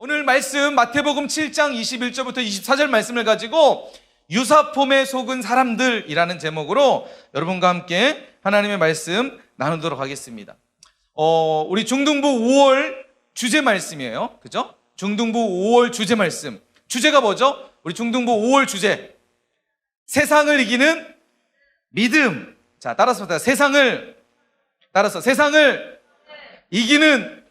오늘 말씀 마태복음 7장 21절부터 24절 말씀을 가지고 유사폼에 속은 사람들이라는 제목으로 여러분과 함께 하나님의 말씀 나누도록 하겠습니다. 우리 중등부 5월 주제 말씀이에요. 그죠? 중등부 5월 주제 말씀. 주제가 뭐죠? 우리 중등부 5월 주제. 세상을 이기는 믿음. 자, 따라서 세상을 이기는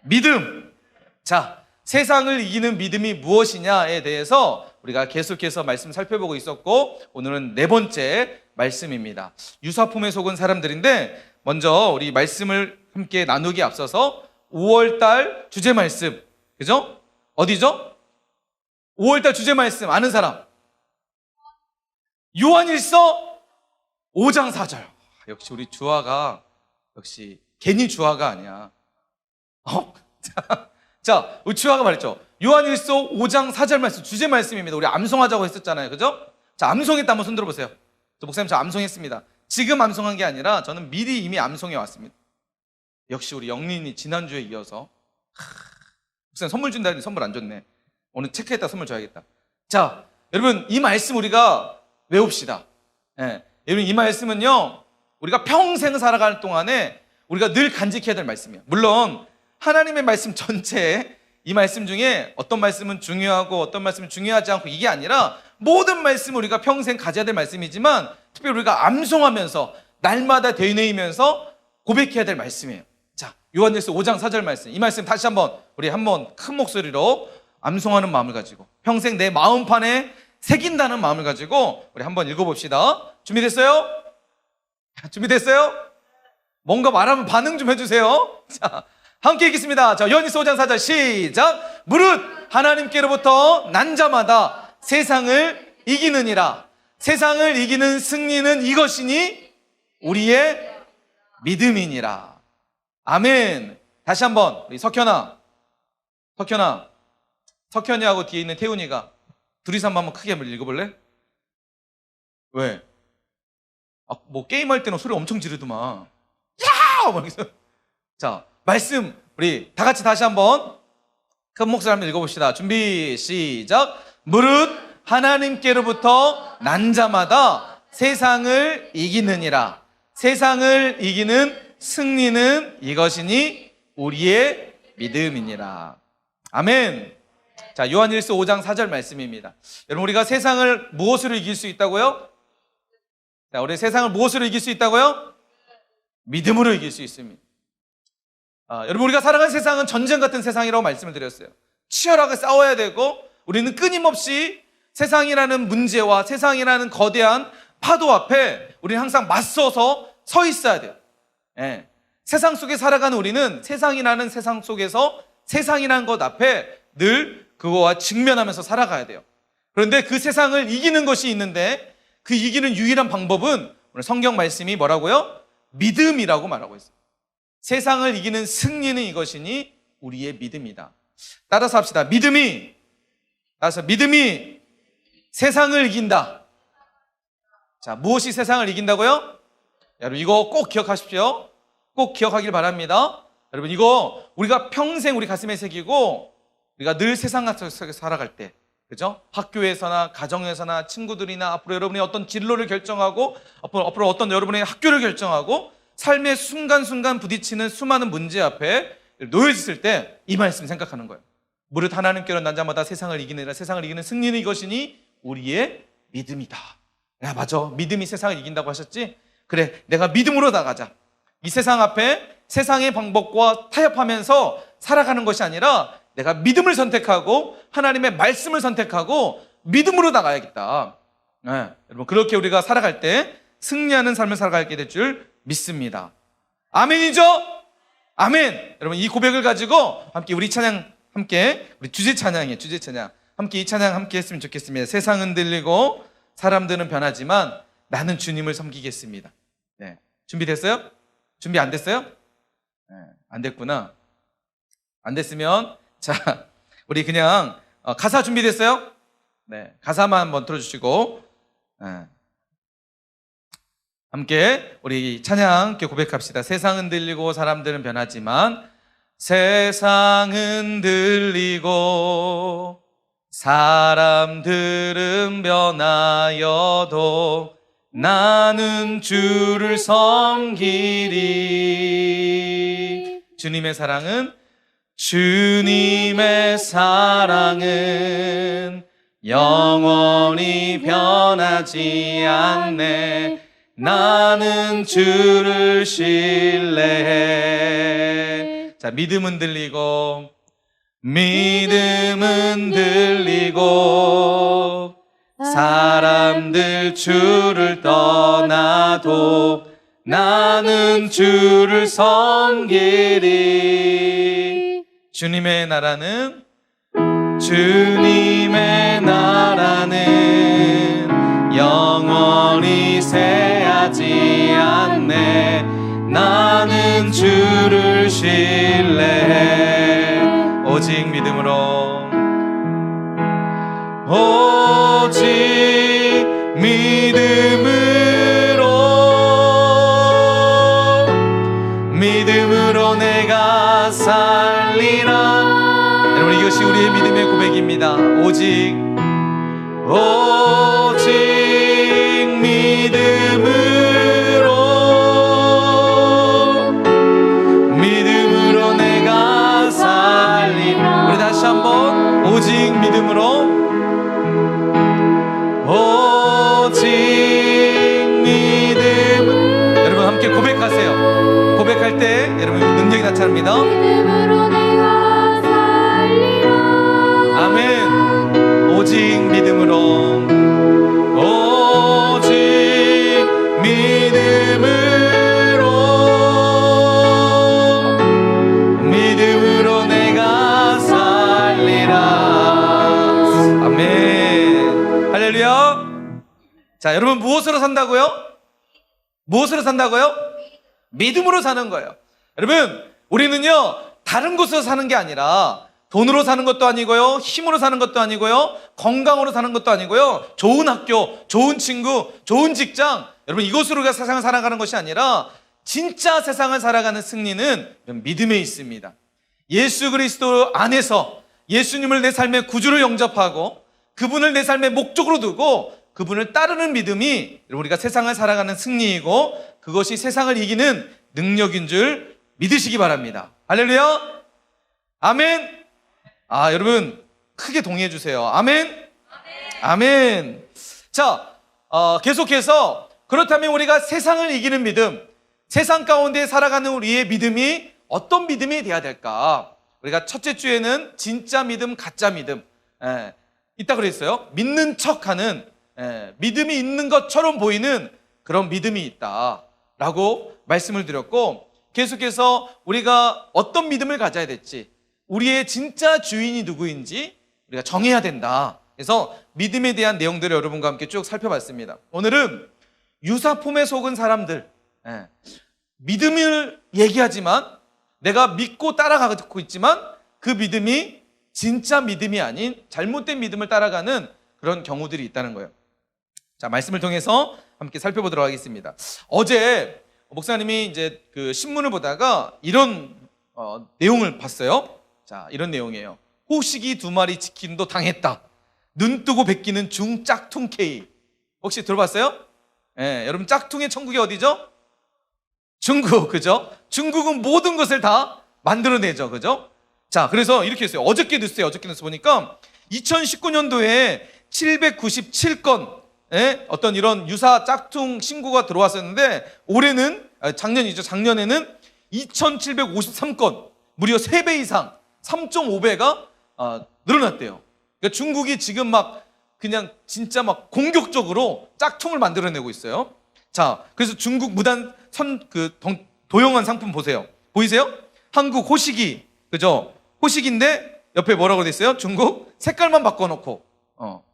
믿음. 자, 세상을 이기는 믿음이 무엇이냐에 대해서 우리가 계속해서 말씀 살펴보고 있었고, 오늘은 네 번째 말씀입니다. 유사품에 속은 사람들인데, 먼저 우리 말씀을 함께 나누기 앞서서 5월달 주제 말씀, 그죠? 어디죠? 5월달 주제 말씀 아는 사람? 요한일서 5장 4절. 역시 우리 주화가 역시 괜히 주화가 아니야. 자, 우리 주화가 말했죠. 요한일서 5장 4절 말씀, 주제 말씀입니다. 우리 암송하자고 했었잖아요. 그죠? 자, 암송했다 한번 손 들어보세요. 목사님, 저 암송했습니다. 지금 암송한 게 아니라 저는 미리 이미 암송해 왔습니다. 역시 우리 영린이 지난주에 이어서 목사님 선물 준다 했는데 선물 안 줬네. 오늘 체크했다 선물 줘야겠다. 자, 여러분 이 말씀 우리가 외웁시다. 여러분 이 말씀은요, 우리가 평생 살아갈 동안에 우리가 늘 간직해야 될 말씀이에요. 물론 하나님의 말씀 전체에 이 말씀 중에 어떤 말씀은 중요하고 어떤 말씀은 중요하지 않고 이게 아니라 모든 말씀을 우리가 평생 가져야 될 말씀이지만 특별히 우리가 암송하면서 날마다 되뇌이면서 고백해야 될 말씀이에요. 자, 요한일서 5장 4절 말씀, 이 말씀 다시 우리 한번 큰 목소리로 암송하는 마음을 가지고 평생 내 마음판에 새긴다는 마음을 가지고 우리 한번 읽어봅시다. 준비됐어요? 준비됐어요? 뭔가 말하면 반응 좀 해주세요. 자, 함께 읽겠습니다. 자, 요한일서 5장 4절 시작. 무릇 하나님께로부터 난 자마다 세상을 이기느니라. 세상을 이기는 승리는 이것이니 우리의 믿음이니라. 아멘. 다시 한번 우리 석현이하고 뒤에 있는 태훈이가 둘이서 한번 크게 읽어볼래? 왜? 뭐 게임할 때는 소리 엄청 지르더만. 야! 자, 말씀 우리 다 같이 다시 한번 큰 목소리로 한번 읽어봅시다. 준비 시작. 무릇 하나님께로부터 난 자마다 세상을 이기느니라. 세상을 이기는 승리는 이것이니 우리의 믿음이니라. 아멘. 자, 요한일서 5장 4절 말씀입니다. 여러분, 우리가 세상을 무엇으로 이길 수 있다고요? 자, 우리 세상을 무엇으로 이길 수 있다고요? 믿음으로 이길 수 있습니다. 여러분, 우리가 살아가는 세상은 전쟁 같은 세상이라고 말씀을 드렸어요. 치열하게 싸워야 되고 우리는 끊임없이 세상이라는 문제와 세상이라는 거대한 파도 앞에 우리는 항상 맞서서 서 있어야 돼요. 세상 속에 살아가는 우리는 세상이라는 세상 속에서 세상이라는 것 앞에 늘 그거와 직면하면서 살아가야 돼요. 그런데 그 세상을 이기는 것이 있는데 그 이기는 유일한 방법은 오늘 성경 말씀이 뭐라고요? 믿음이라고 말하고 있어요. 세상을 이기는 승리는 이것이니 우리의 믿음이다. 따라서 합시다. 믿음이 세상을 이긴다. 자, 무엇이 세상을 이긴다고요? 여러분, 이거 꼭 기억하십시오. 꼭 기억하길 바랍니다. 여러분, 이거 우리가 평생 우리 가슴에 새기고 우리가 늘 세상 속에서 살아갈 때, 그죠? 학교에서나 가정에서나 친구들이나 앞으로 여러분이 어떤 진로를 결정하고 앞으로 어떤 여러분의 학교를 결정하고 삶의 순간순간 부딪히는 수많은 문제 앞에 놓여있을 때 이 말씀 생각하는 거예요. 무릇 하나님께로 난 자마다 세상을 이기느라. 세상을 이기는 승리는 이것이니 우리의 믿음이다. 야, 맞아. 믿음이 세상을 이긴다고 하셨지? 그래, 내가 믿음으로 나가자. 이 세상 앞에 세상의 방법과 타협하면서 살아가는 것이 아니라 내가 믿음을 선택하고 하나님의 말씀을 선택하고 믿음으로 나가야겠다. 여러분, 그렇게 우리가 살아갈 때 승리하는 삶을 살아가게 될 줄 믿습니다. 아멘이죠? 아멘. 여러분, 이 고백을 가지고 함께 우리 찬양, 함께 우리 주제 찬양이에요. 주제 찬양. 함께 이 찬양 함께 했으면 좋겠습니다. 세상은 흔들리고 사람들은 변하지만 나는 주님을 섬기겠습니다. 네. 준비됐어요? 준비 안 됐어요? 네, 안 됐구나. 안 됐으면 자, 우리 그냥 가사 준비됐어요? 네, 가사만 한번 들어주시고 함께 우리 찬양 함께 고백합시다. 세상은 흔들리고 사람들은 변하지만 세상은 들리고 사람들은 변하여도 나는 주를 섬기리. 주님의 사랑은 영원히 변하지 않네. 나는 주를 신뢰해. 자, 믿음은 들리고 사람들 주를 떠나도 나는 주를 섬기리. 주님의 나라는 영원히 새하지 않네. 나는 주를 신뢰해. 오직 믿음으로 내가 살리라. 여러분, 이것이 우리의 믿음의 고백입니다. 오직 믿음으로 내가 살리라. 우리 다시 한번 오직 믿음으로 여러분 함께 고백하세요. 고백할 때 여러분 능력이 나타납니다. 믿음으로 내가 살리라. 아멘. 오직 믿음으로 내가 살리라. 아멘. 할렐루야. 자, 여러분 무엇으로 산다고요? 무엇으로 산다고요? 믿음으로 사는 거예요. 여러분, 우리는요 다른 곳으로 사는 게 아니라 돈으로 사는 것도 아니고요, 힘으로 사는 것도 아니고요, 건강으로 사는 것도 아니고요, 좋은 학교, 좋은 친구, 좋은 직장, 여러분 이곳으로 우리가 세상을 살아가는 것이 아니라 진짜 세상을 살아가는 승리는 믿음에 있습니다. 예수 그리스도 안에서 예수님을 내 삶의 구주로 영접하고 그분을 내 삶의 목적으로 두고 그분을 따르는 믿음이 우리가 세상을 살아가는 승리이고 그것이 세상을 이기는 능력인 줄 믿으시기 바랍니다. 할렐루야. 아멘. 여러분 크게 동의해 주세요. 아멘. 아멘. 자, 계속해서 그렇다면 우리가 세상을 이기는 믿음, 세상 가운데 살아가는 우리의 믿음이 어떤 믿음이 돼야 될까? 우리가 첫째 주에는 진짜 믿음, 가짜 믿음 있다 그랬어요. 믿는 척하는 믿음이 있는 것처럼 보이는 그런 믿음이 있다라고 말씀을 드렸고, 계속해서 우리가 어떤 믿음을 가져야 될지, 우리의 진짜 주인이 누구인지 우리가 정해야 된다. 그래서 믿음에 대한 내용들을 여러분과 함께 쭉 살펴봤습니다. 오늘은 유사폼에 속은 사람들, 믿음을 얘기하지만 내가 믿고 따라가고 있지만 그 믿음이 진짜 믿음이 아닌 잘못된 믿음을 따라가는 그런 경우들이 있다는 거예요. 자, 말씀을 통해서 함께 살펴보도록 하겠습니다. 어제 목사님이 이제 그 신문을 보다가 이런 내용을 봤어요. 자, 이런 내용이에요. 호식이 2마리 치킨도 당했다. 눈 뜨고 베끼는 중짝퉁 K. 혹시 들어봤어요? 여러분 짝퉁의 천국이 어디죠? 중국, 그죠? 중국은 모든 것을 다 만들어내죠, 그죠? 자, 그래서 이렇게 했어요. 어저께 뉴스 보니까 2019년도에 797건 어떤 이런 유사 짝퉁 신고가 들어왔었는데 올해는 작년에는 2753건, 무려 3배 이상 3.5배가 늘어났대요. 그러니까 중국이 지금 막 그냥 진짜 막 공격적으로 짝퉁을 만들어내고 있어요. 자, 그래서 중국 무단 도용한 상품 보세요. 보이세요? 한국 호식이, 그죠? 호식인데 옆에 뭐라고 돼 있어요? 중국 색깔만 바꿔놓고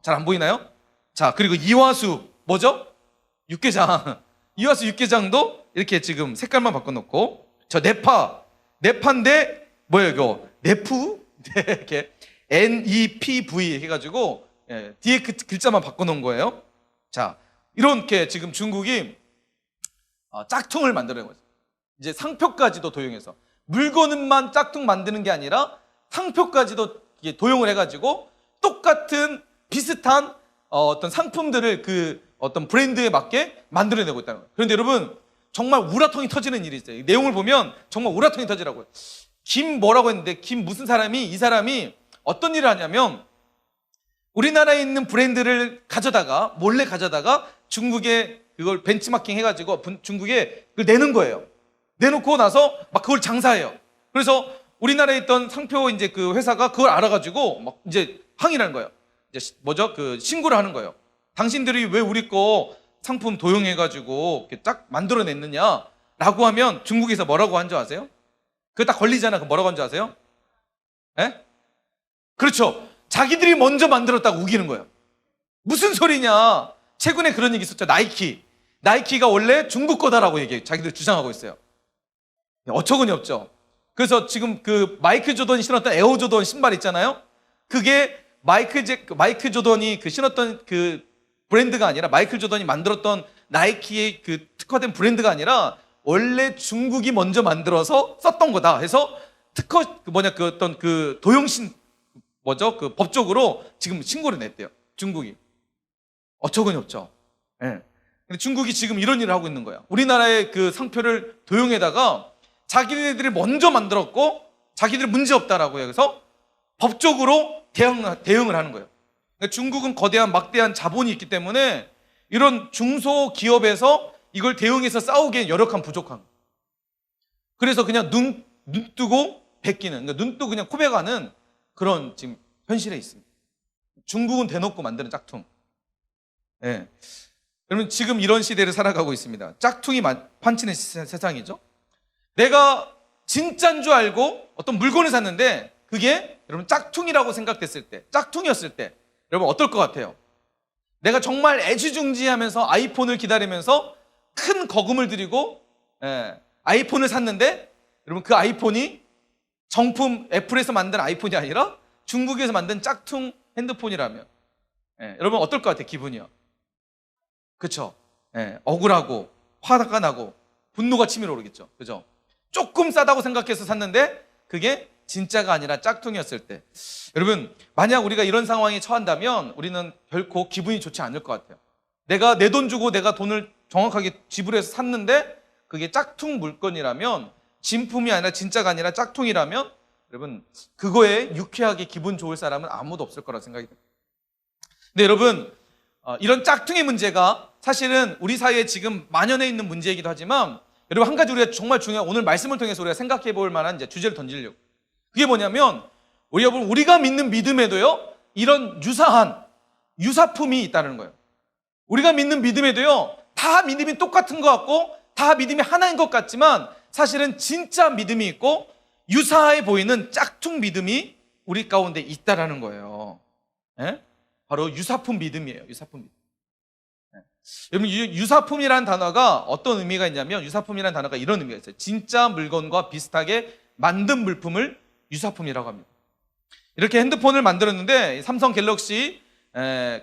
잘 안 보이나요? 자, 그리고 이화수 뭐죠? 육개장. 이화수 육개장도 이렇게 지금 색깔만 바꿔놓고, 저 네파인데 뭐예요 이거? 네프? 이렇게 NEPV 해가지고 뒤에 그 글자만 바꿔놓은 거예요. 자, 이렇게 지금 중국이 짝퉁을 만들어내고 있어요. 이제 상표까지도 도용해서 물건만 짝퉁 만드는 게 아니라 상표까지도 이게 도용을 해가지고 똑같은 비슷한 어떤 상품들을 그 어떤 브랜드에 맞게 만들어내고 있다는 거예요. 그런데 여러분 정말 우라통이 터지는 일이 있어요. 이 내용을 보면 정말 우라통이 터지라고요. 김 뭐라고 했는데 김 무슨 사람이 이 사람이 어떤 일을 하냐면 우리나라에 있는 브랜드를 가져다가 몰래 가져다가 중국에 그걸 벤치마킹 해가지고 중국에 그걸 내는 거예요. 내놓고 나서 막 그걸 장사해요. 그래서 우리나라에 있던 상표 이제 그 회사가 그걸 알아가지고 막 이제 항의를 하는 거예요. 이제 뭐죠? 그 신고를 하는 거예요. 당신들이 왜 우리 거 상품 도용해가지고 이렇게 딱 만들어냈느냐라고 하면 중국에서 뭐라고 한 줄 아세요? 그거 딱 걸리잖아. 그 뭐라고 한 줄 아세요? 예? 그렇죠. 자기들이 먼저 만들었다고 우기는 거예요. 무슨 소리냐? 최근에 그런 얘기 있었죠. 나이키가 원래 중국 거다라고 자기들 주장하고 있어요. 어처구니 없죠. 그래서 지금 그 마이클 조던이 신었던 에어 조던 신발 있잖아요. 그게 마이클 조던이 그 신었던 그 브랜드가 아니라 마이클 조던이 만들었던 나이키의 그 특화된 브랜드가 아니라 원래 중국이 먼저 만들어서 썼던 거다 해서 그 어떤 그 도용신 그 법적으로 지금 신고를 냈대요. 중국이. 어처구니 없죠. 예. 근데 중국이 지금 이런 일을 하고 있는 거야. 우리나라의 그 상표를 도용에다가 자기네들이 먼저 만들었고 자기들이 문제 없다라고 해서 법적으로 대응을 하는 거예요. 그러니까 중국은 거대한 막대한 자본이 있기 때문에 이런 중소기업에서 이걸 대응해서 싸우기엔 여력한 부족한 거예요. 그래서 그냥 눈 뜨고 베끼는, 그러니까 눈 뜨고 그냥 코베가는 그런 지금 현실에 있습니다. 중국은 대놓고 만드는 짝퉁. 예. 여러분 지금 이런 시대를 살아가고 있습니다. 짝퉁이 판치는 세상이죠. 내가 진짜인 줄 알고 어떤 물건을 샀는데 그게 여러분 짝퉁이라고 생각됐을 때, 짝퉁이었을 때 여러분 어떨 것 같아요? 내가 정말 애지중지하면서 아이폰을 기다리면서 큰 거금을 들이고 아이폰을 샀는데 여러분 그 아이폰이 정품 애플에서 만든 아이폰이 아니라 중국에서 만든 짝퉁 핸드폰이라면 여러분 어떨 것 같아요? 기분이요. 그렇죠? 억울하고 화가 나고 분노가 치밀어 오르겠죠. 그죠? 조금 싸다고 생각해서 샀는데 그게 진짜가 아니라 짝퉁이었을 때 여러분 만약 우리가 이런 상황에 처한다면 우리는 결코 기분이 좋지 않을 것 같아요. 내가 내 돈 주고 내가 돈을 정확하게 지불해서 샀는데 그게 짝퉁 물건이라면 진품이 아니라 진짜가 아니라 짝퉁이라면 여러분 그거에 유쾌하게 기분 좋을 사람은 아무도 없을 거라 생각이 듭니다. 근데 여러분 이런 짝퉁의 문제가 사실은 우리 사회에 지금 만연해 있는 문제이기도 하지만 여러분 한 가지 우리가 정말 중요한 오늘 말씀을 통해서 우리가 생각해 볼 만한 이제 주제를 던지려고. 그게 뭐냐면 우리가 믿는 믿음에도요 이런 유사한 유사품이 있다는 거예요. 우리가 믿는 믿음에도요 다 믿음이 똑같은 것 같고 다 믿음이 하나인 것 같지만 사실은 진짜 믿음이 있고 유사해 보이는 짝퉁 믿음이 우리 가운데 있다라는 거예요. 바로 유사품 믿음이에요. 유사품 믿음. 여러분 유사품이라는 단어가 어떤 의미가 있냐면 유사품이라는 단어가 이런 의미가 있어요. 진짜 물건과 비슷하게 만든 물품을 유사품이라고 합니다. 이렇게 핸드폰을 만들었는데 삼성 갤럭시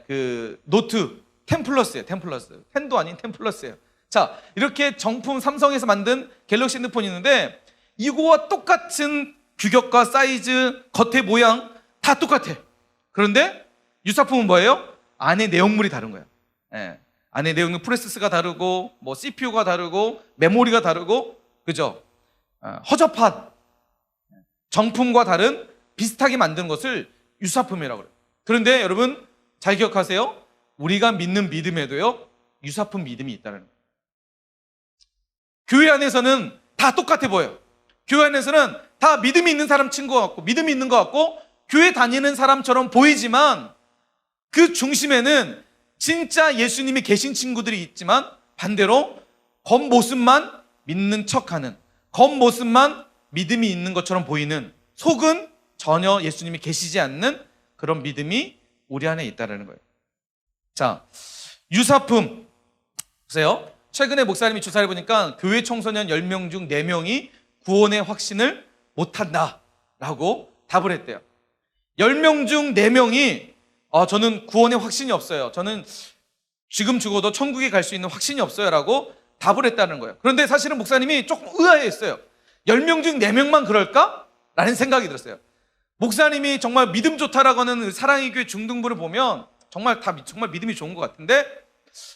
그 노트 10 플러스예요. 10 플러스. 10도 아닌 10 플러스예요. 자, 이렇게 정품 삼성에서 만든 갤럭시 핸드폰이 있는데 이거와 똑같은 규격과 사이즈, 겉의 모양 다 똑같아. 그런데 유사품은 뭐예요? 안에 내용물이 다른 거예요. 안에 내용물 프로세스가 다르고 뭐 CPU가 다르고 메모리가 다르고 그죠? 허접한 정품과 다른 비슷하게 만든 것을 유사품이라고 그래요. 그런데 여러분 잘 기억하세요. 우리가 믿는 믿음에도요 유사품 믿음이 있다는 거예요. 교회 안에서는 다 똑같아 보여요. 교회 안에서는 다 믿음이 있는 사람 친구 같고 믿음이 있는 것 같고 교회 다니는 사람처럼 보이지만 그 중심에는 진짜 예수님이 계신 친구들이 있지만 반대로 겉모습만 믿는 척하는 겉모습만 믿음이 있는 것처럼 보이는 속은 전혀 예수님이 계시지 않는 그런 믿음이 우리 안에 있다는 거예요. 자, 유사품 보세요. 최근에 목사님이 조사를 해보니까 교회 청소년 10명 중 4명이 구원의 확신을 못한다라고 답을 했대요. 10명 중 4명이 저는 구원의 확신이 없어요. 저는 지금 죽어도 천국에 갈 수 있는 확신이 없어요 라고 답을 했다는 거예요. 그런데 사실은 목사님이 조금 의아해했어요. 10명 중 4명만 그럴까? 라는 생각이 들었어요. 목사님이 정말 믿음 좋다라고 하는 사랑의 교회 중등부를 보면 정말 정말 믿음이 좋은 것 같은데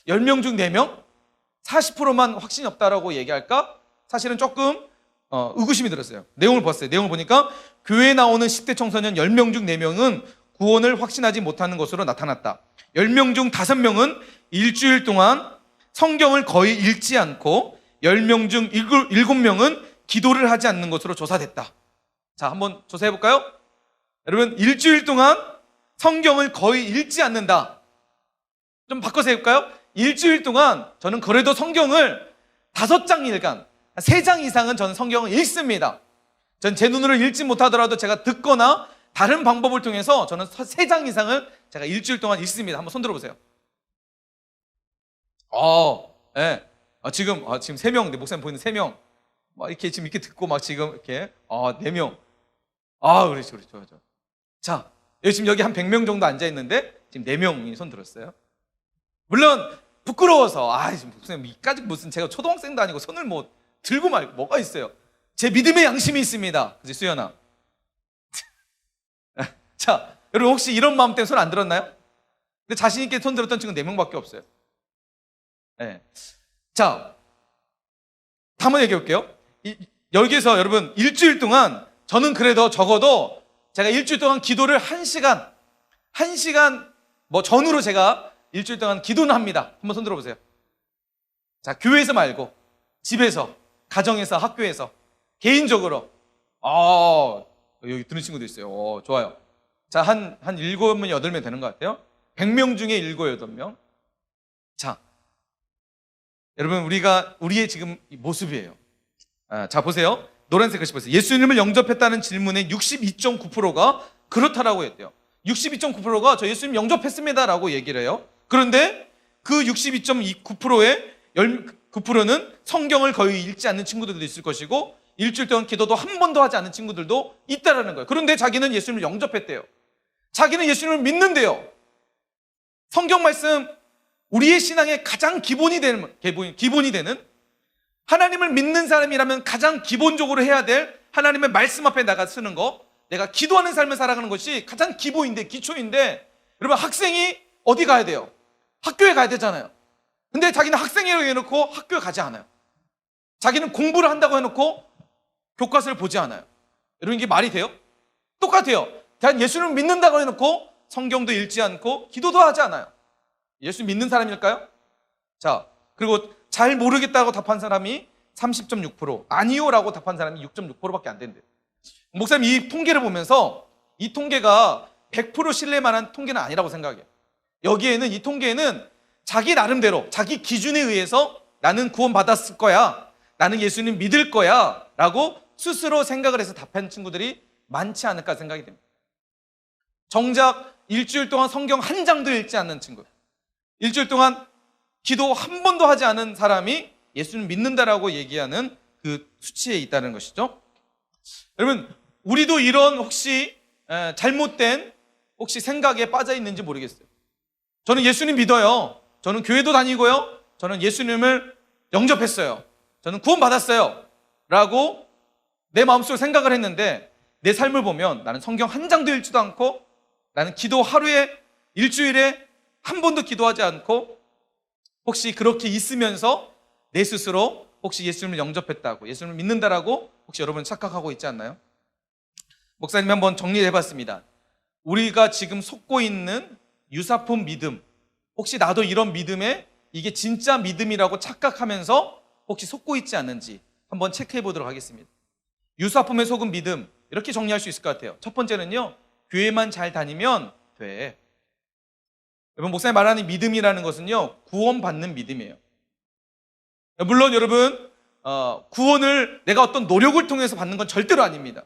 10명 중 4명? 40%만 확신이 없다라고 얘기할까? 사실은 조금 의구심이 들었어요. 내용을 봤어요. 내용을 보니까 교회에 나오는 10대 청소년 10명 중 4명은 구원을 확신하지 못하는 것으로 나타났다. 10명 중 5명은 일주일 동안 성경을 거의 읽지 않고 10명 중 7명은 기도를 하지 않는 것으로 조사됐다. 자, 한번 조사해 볼까요? 여러분, 일주일 동안 성경을 거의 읽지 않는다. 좀 바꿔서 해볼까요? 일주일 동안 저는 그래도 성경을 5장 일간, 3장 이상은 저는 성경을 읽습니다. 전 제 눈으로 읽지 못하더라도 제가 듣거나 다른 방법을 통해서 저는 3장 이상을 제가 일주일 동안 읽습니다. 한번 손 들어보세요. 네. 지금 3명, 내 목사님 보이는 3명. 막 이렇게 지금 이렇게 듣고 막 지금 이렇게, 4명. 그렇죠. 자, 지금 여기 한 100명 정도 앉아있는데, 지금 4명이 손 들었어요. 물론, 부끄러워서, 지금 목사님, 이까지 무슨 제가 초등학생도 아니고 손을 뭐 들고 말고 뭐가 있어요. 제 믿음의 양심이 있습니다. 그치, 수연아? 자, 여러분 혹시 이런 마음 때문에 손 안 들었나요? 근데 자신있게 손 들었던 친구는 4명밖에 없어요. 네. 자, 한번 얘기해 볼게요. 여기서 여러분 일주일 동안 저는 그래도 적어도 제가 일주일 동안 기도를 1시간 뭐 전후로 제가 일주일 동안 기도는 합니다. 한번 손 들어보세요. 자, 교회에서 말고 집에서, 가정에서, 학교에서, 개인적으로. 여기 듣는 친구도 있어요. 좋아요. 자, 한 7명, 8명 되는 것 같아요. 100명 중에 7, 8명. 자, 여러분, 우리의 지금 이 모습이에요. 자, 보세요. 노란색 글씨 보세요. 예수님을 영접했다는 질문의 62.9%가 그렇다라고 했대요. 62.9%가 저 예수님 영접했습니다라고 얘기를 해요. 그런데 그 62.9%의 9%는 성경을 거의 읽지 않는 친구들도 있을 것이고 일주일 동안 기도도 한 번도 하지 않은 친구들도 있다라는 거예요. 그런데 자기는 예수님을 영접했대요. 자기는 예수님을 믿는데요. 성경 말씀, 우리의 신앙의 가장 기본이 되는 하나님을 믿는 사람이라면 가장 기본적으로 해야 될 하나님의 말씀 앞에 나가 쓰는 거, 내가 기도하는 삶을 살아가는 것이 가장 기본인데, 기초인데, 여러분 학생이 어디 가야 돼요? 학교에 가야 되잖아요. 근데 자기는 학생이라고 해놓고 학교에 가지 않아요. 자기는 공부를 한다고 해놓고 교과서를 보지 않아요. 여러분 이게 말이 돼요? 똑같아요. 그냥 예수를 믿는다고 해놓고 성경도 읽지 않고 기도도 하지 않아요. 예수 믿는 사람일까요? 자, 그리고 잘 모르겠다고 답한 사람이 30.6%, 아니요라고 답한 사람이 6.6%밖에 안 된대요. 목사님 이 통계를 보면서 이 통계가 100% 신뢰만한 통계는 아니라고 생각해요. 여기에는, 이 통계에는 자기 나름대로 자기 기준에 의해서 나는 구원받았을 거야, 나는 예수님 믿을 거야 라고 스스로 생각을 해서 답한 친구들이 많지 않을까 생각이 됩니다. 정작 일주일 동안 성경 한 장도 읽지 않는 친구, 일주일 동안 기도 한 번도 하지 않은 사람이 예수님 믿는다라고 얘기하는 그 수치에 있다는 것이죠. 여러분, 우리도 이런 혹시 잘못된 혹시 생각에 빠져 있는지 모르겠어요. 저는 예수님 믿어요. 저는 교회도 다니고요. 저는 예수님을 영접했어요. 저는 구원받았어요. 라고 내 마음속으로 생각을 했는데 내 삶을 보면 나는 성경 한 장도 읽지도 않고 나는 기도 하루에, 일주일에 한 번도 기도하지 않고 혹시 그렇게 있으면서 내 스스로 혹시 예수님을 영접했다고, 예수님을 믿는다라고 혹시 여러분 착각하고 있지 않나요? 목사님이 한번 정리를 해봤습니다. 우리가 지금 속고 있는 유사품 믿음, 혹시 나도 이런 믿음에 이게 진짜 믿음이라고 착각하면서 혹시 속고 있지 않는지 한번 체크해 보도록 하겠습니다. 유사품에 속은 믿음, 이렇게 정리할 수 있을 것 같아요. 첫 번째는요, 교회만 잘 다니면 돼. 여러분, 목사님 말하는 믿음이라는 것은요, 구원받는 믿음이에요. 물론 여러분, 구원을 내가 어떤 노력을 통해서 받는 건 절대로 아닙니다.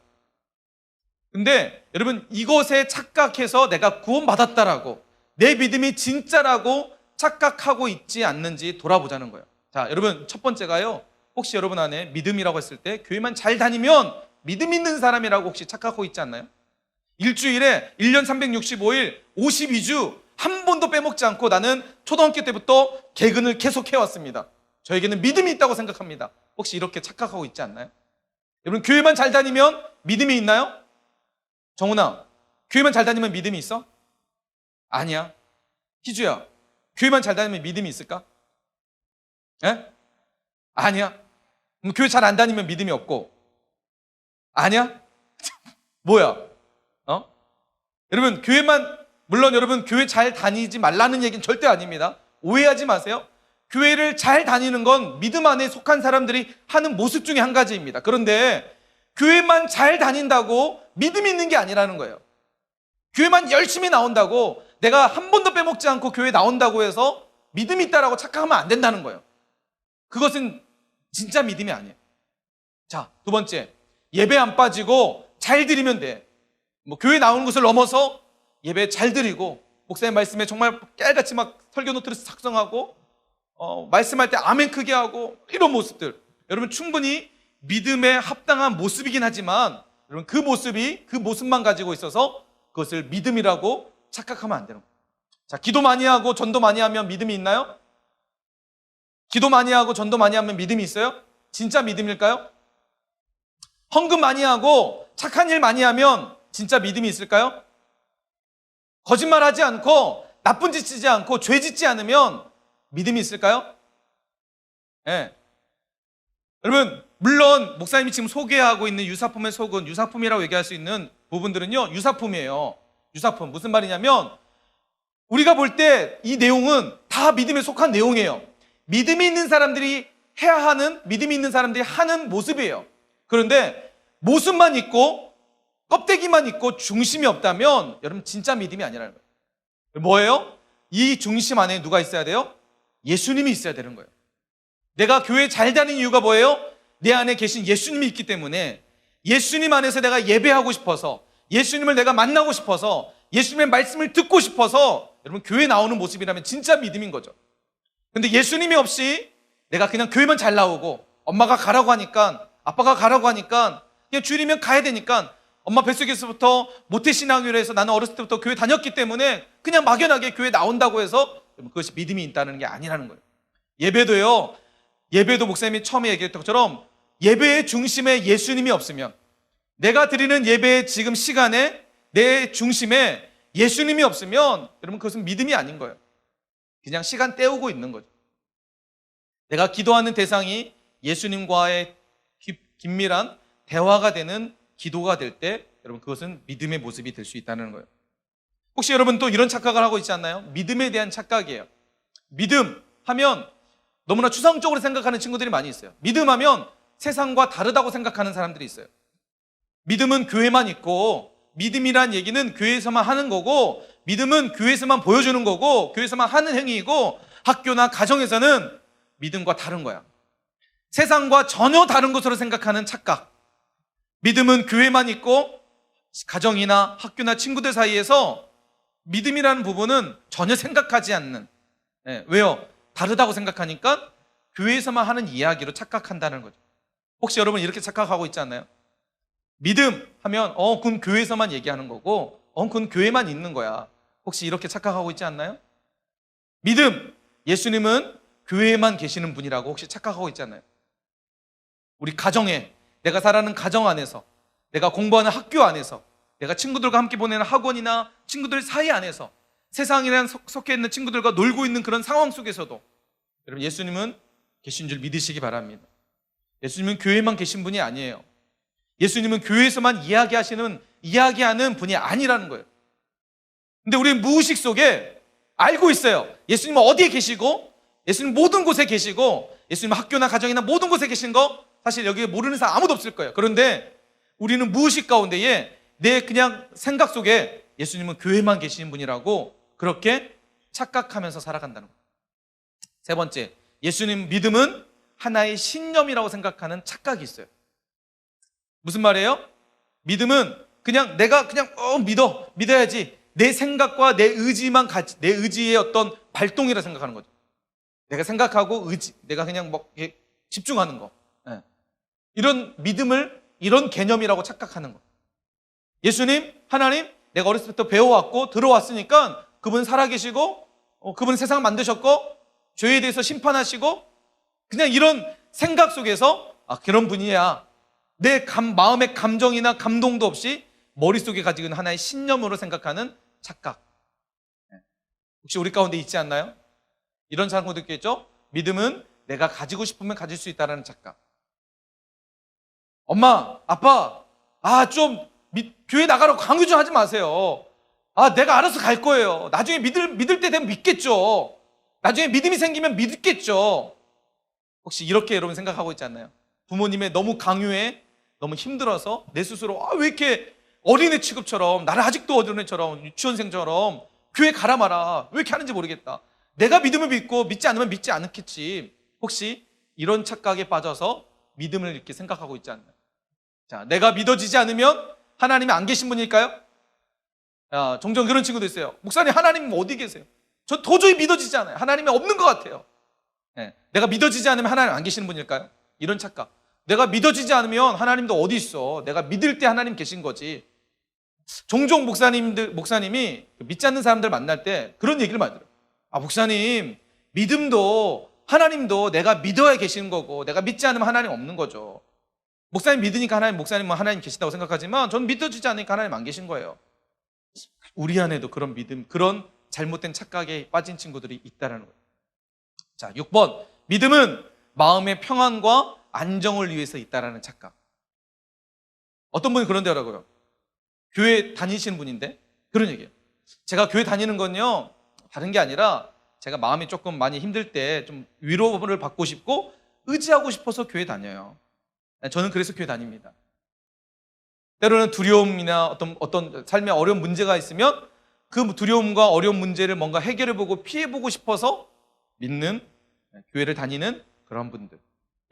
근데 여러분, 이것에 착각해서 내가 구원받았다라고, 내 믿음이 진짜라고 착각하고 있지 않는지 돌아보자는 거예요. 자, 여러분, 첫 번째가요, 혹시 여러분 안에 믿음이라고 했을 때 교회만 잘 다니면 믿음 있는 사람이라고 혹시 착각하고 있지 않나요? 일주일에 1년 365일 52주 한 번도 빼먹지 않고 나는 초등학교 때부터 개근을 계속 해왔습니다. 저에게는 믿음이 있다고 생각합니다. 혹시 이렇게 착각하고 있지 않나요? 여러분, 교회만 잘 다니면 믿음이 있나요? 정훈아, 교회만 잘 다니면 믿음이 있어? 아니야. 희주야, 교회만 잘 다니면 믿음이 있을까? 예? 아니야. 교회 잘 안 다니면 믿음이 없고. 아니야? 뭐야? 여러분, 물론 여러분 교회 잘 다니지 말라는 얘기는 절대 아닙니다. 오해하지 마세요. 교회를 잘 다니는 건 믿음 안에 속한 사람들이 하는 모습 중에 한 가지입니다. 그런데 교회만 잘 다닌다고 믿음이 있는 게 아니라는 거예요. 교회만 열심히 나온다고, 내가 한 번도 빼먹지 않고 교회 나온다고 해서 믿음이 있다라고 착각하면 안 된다는 거예요. 그것은 진짜 믿음이 아니에요. 자, 두 번째, 예배 안 빠지고 잘 드리면 돼. 교회 나오는 것을 넘어서 예배 잘 드리고, 목사님 말씀에 정말 깨알같이 막 설교 노트를 작성하고, 말씀할 때 아멘 크게 하고, 이런 모습들, 여러분 충분히 믿음에 합당한 모습이긴 하지만, 여러분 그 모습만 가지고 있어서 그것을 믿음이라고 착각하면 안 되는 거예요. 자, 기도 많이 하고 전도 많이 하면 믿음이 있나요? 기도 많이 하고 전도 많이 하면 믿음이 있어요? 진짜 믿음일까요? 헌금 많이 하고 착한 일 많이 하면 진짜 믿음이 있을까요? 거짓말하지 않고 나쁜 짓 짓지 않고 죄 짓지 않으면 믿음이 있을까요? 네. 여러분, 물론 목사님이 지금 소개하고 있는 유사품의 속은, 유사품이라고 얘기할 수 있는 부분들은요, 유사품이에요. 유사품. 무슨 말이냐면, 우리가 볼 때 이 내용은 다 믿음에 속한 내용이에요. 믿음이 있는 사람들이 해야 하는, 믿음이 있는 사람들이 하는 모습이에요. 그런데 모습만 있고 껍데기만 있고 중심이 없다면 여러분 진짜 믿음이 아니라는 거예요. 뭐예요? 이 중심 안에 누가 있어야 돼요? 예수님이 있어야 되는 거예요. 내가 교회 잘 다니는 이유가 뭐예요? 내 안에 계신 예수님이 있기 때문에, 예수님 안에서 내가 예배하고 싶어서, 예수님을 내가 만나고 싶어서, 예수님의 말씀을 듣고 싶어서 여러분 교회 나오는 모습이라면 진짜 믿음인 거죠. 근데 예수님이 없이 내가 그냥 교회만 잘 나오고, 엄마가 가라고 하니까, 아빠가 가라고 하니까, 그냥 주일이면 가야 되니까, 엄마 뱃속에서부터 모태신앙으로 해서 나는 어렸을 때부터 교회 다녔기 때문에 그냥 막연하게 교회 나온다고 해서 그것이 믿음이 있다는 게 아니라는 거예요. 예배도요, 예배도 목사님이 처음에 얘기했던 것처럼 예배의 중심에 예수님이 없으면, 내가 드리는 예배의 지금 시간에 내 중심에 예수님이 없으면 여러분 그것은 믿음이 아닌 거예요. 그냥 시간 때우고 있는 거죠. 내가 기도하는 대상이 예수님과의 긴밀한 대화가 되는 기도가 될 때 여러분 그것은 믿음의 모습이 될 수 있다는 거예요. 혹시 여러분 또 이런 착각을 하고 있지 않나요? 믿음에 대한 착각이에요. 믿음 하면 너무나 추상적으로 생각하는 친구들이 많이 있어요. 믿음하면 세상과 다르다고 생각하는 사람들이 있어요. 믿음은 교회만 있고, 믿음이란 얘기는 교회에서만 하는 거고, 믿음은 교회에서만 보여주는 거고, 교회에서만 하는 행위이고, 학교나 가정에서는 믿음과 다른 거야. 세상과 전혀 다른 것으로 생각하는 착각. 믿음은 교회만 있고 가정이나 학교나 친구들 사이에서 믿음이라는 부분은 전혀 생각하지 않는, 왜요? 다르다고 생각하니까 교회에서만 하는 이야기로 착각한다는 거죠. 혹시 여러분 이렇게 착각하고 있지 않나요? 믿음 하면 그건 교회에서만 얘기하는 거고, 그건 교회만 있는 거야. 혹시 이렇게 착각하고 있지 않나요? 믿음, 예수님은 교회에만 계시는 분이라고 혹시 착각하고 있지 않나요? 우리 가정에, 내가 살아가는 가정 안에서, 내가 공부하는 학교 안에서, 내가 친구들과 함께 보내는 학원이나 친구들 사이 안에서, 세상이란 속해 있는 친구들과 놀고 있는 그런 상황 속에서도 여러분 예수님은 계신 줄 믿으시기 바랍니다. 예수님은 교회에만 계신 분이 아니에요. 예수님은 교회에서만 이야기하는 분이 아니라는 거예요. 근데 우리 무의식 속에 알고 있어요. 예수님은 어디에 계시고, 예수님 모든 곳에 계시고, 예수님은 학교나 가정이나 모든 곳에 계신 거 사실 여기에 모르는 사람 아무도 없을 거예요. 그런데 우리는 무의식 가운데에 내 그냥 생각 속에 예수님은 교회만 계시는 분이라고 그렇게 착각하면서 살아간다는 거예요. 세 번째, 예수님 믿음은 하나의 신념이라고 생각하는 착각이 있어요. 무슨 말이에요? 믿음은 그냥 내가 그냥 믿어야지, 내 생각과 내 의지만 같이, 내 의지의 어떤 발동이라 생각하는 거죠. 내가 생각하고 내가 그냥 집중하는 거. 이런 믿음을 이런 개념이라고 착각하는 거. 예수님, 하나님, 내가 어렸을 때부터 배워왔고 들어왔으니까 그분 살아계시고, 그분 세상 만드셨고, 죄에 대해서 심판하시고, 그냥 이런 생각 속에서 그런 분이야, 내 마음의 감정이나 감동도 없이 머릿속에 가지고 있는 하나의 신념으로 생각하는 착각. 혹시 우리 가운데 있지 않나요? 이런 사람도 있겠죠? 믿음은 내가 가지고 싶으면 가질 수 있다는 착각. 엄마, 아빠, 좀 교회 나가라고 강요 좀 하지 마세요. 내가 알아서 갈 거예요. 나중에 믿을 때 되면 믿겠죠. 나중에 믿음이 생기면 믿겠죠. 혹시 이렇게 여러분 생각하고 있지 않나요? 부모님의 너무 강요에 너무 힘들어서 내 스스로 왜 이렇게 어린애 취급처럼, 나를 아직도 어린애처럼, 유치원생처럼 교회 가라 마라, 왜 이렇게 하는지 모르겠다. 내가 믿음을 믿고 믿지 않으면 믿지 않겠지. 혹시 이런 착각에 빠져서 믿음을 이렇게 생각하고 있지 않나요? 자, 내가 믿어지지 않으면 하나님이 안 계신 분일까요? 종종 그런 친구도 있어요. 목사님, 하나님 어디 계세요? 저 도저히 믿어지지 않아요. 하나님이 없는 것 같아요. 내가 믿어지지 않으면 하나님 안 계시는 분일까요? 이런 착각. 내가 믿어지지 않으면 하나님도 어디 있어? 내가 믿을 때 하나님 계신 거지. 종종 목사님이 믿지 않는 사람들 만날 때 그런 얘기를 많이 들어요. 목사님, 믿음도 하나님도 내가 믿어야 계시는 거고, 내가 믿지 않으면 하나님 없는 거죠. 목사님 믿으니까 목사님은 하나님 계신다고 생각하지만 저는 믿어지지 않으니까 하나님 안 계신 거예요. 우리 안에도 그런 믿음, 그런 잘못된 착각에 빠진 친구들이 있다는 거예요. 자, 6번. 믿음은 마음의 평안과 안정을 위해서 있다라는 착각. 어떤 분이 그런데라고요. 교회 다니시는 분인데 그런 얘기예요. 제가 교회 다니는 건요, 다른 게 아니라 제가 마음이 조금 많이 힘들 때 좀 위로를 받고 싶고 의지하고 싶어서 교회 다녀요. 저는 그래서 교회 다닙니다. 때로는 두려움이나 어떤 삶에 어려운 문제가 있으면 그 두려움과 어려운 문제를 뭔가 해결해보고 피해보고 싶어서 믿는, 교회를 다니는 그런 분들,